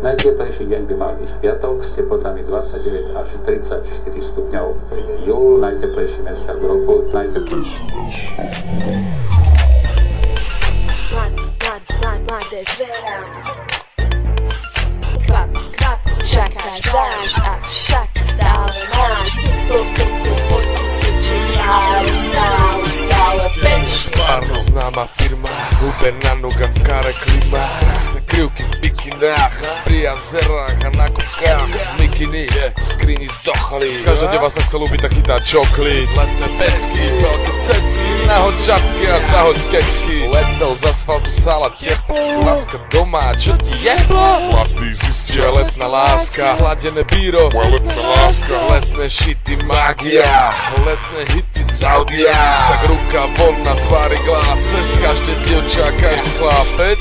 Najteplejší deň by mal byť v piatok s teplotami 29 až 34 stupňov. Príde júl, najteplejší mesiac v roku, najteplejší. Mladé zverá. Kvap, čakáš dáš, avšak stále máš stále peš. Párno známa firma, hubená noga v kare klima. Krásne krivky v bikinách, pri jazerách a na kopkách. Mikiny, v skrini zdochli. Každá deva sa chce ľúbiť, tak chytá čoklit. Letné pecky, veľké cecky, nahoď čapky a zahoď kecky. Letnou z asfaltu sála teplo, láska doma, čo ti jeblo? Mladý zistia, letná láska, chladené bíro, letná láska. Letné šity, magia, letné hity z audia. Tak ruka von na tvári gláses, každé dievča, každý chlapec.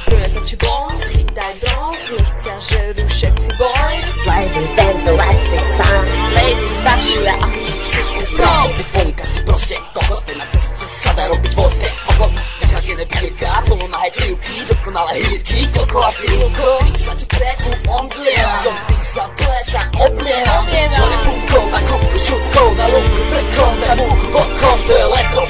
Prujetači bons, daj bronz, nech ťa žerú všetci boys. Slajduj tento letný sám, Lady Bašia a si si funka, si proste kokot, na ceste sa dá robiť voľské okot. Nacházené bírka, polonahé krivky, dokonalé hýrky, koľko asi milko, 35 omdliev, som ty sa plesa oblievam, čore púbkou, na kopku šupkou, na lúku s brkom, na múku bokom, to je leto,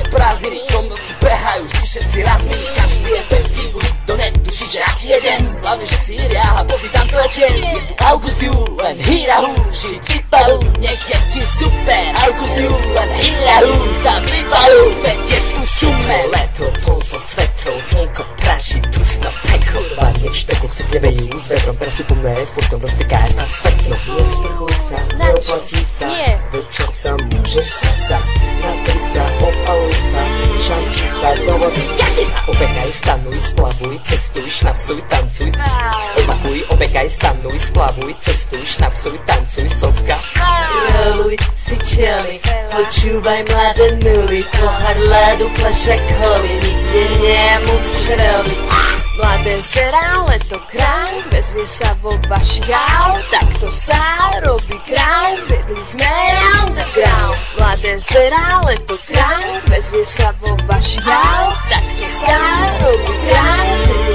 prázdniny, v noci behajú, vždy všetci razmení, každý je pevný, nikto netuší, že aký je deň, hlavne, že si riaha, pozri tam to je tieň, je tu august, júl, len hýrahu, žiť vypalu, nech je ti super, august, júl, len hýrahu, sa vypalu, veď je tu šume, leto, polzo s vetrou, slnko praží, dusno, peklo, varne v štekoch sú plevejú, s vetrom teraz sú plné, furtom roztekáš sa svetlo, nesprchuj sa, neoplatí sa, večer sa môžeš zasa, napij sa, opaluj sa, šanči sa do vody, jadi sa, obekaj, stanuj, splavuj, cestuj, šnapsuj, tancuj, opakuj, obekaj, stanuj, splavuj, cestuj, šnapsuj, tancuj, socka, reluj, si čeli, počúvaj mladé nuly, pohár ľadu, fľaša koly, nikde nemusíš reliť. Mladé zerá, leto kráň, vezie sa vo vašich aut, takto sa robí kráň, zjedli sme underground. Mladé zerá, leto kráň, vezie sa vo vašich aut, takto sa robí kráň, zjedli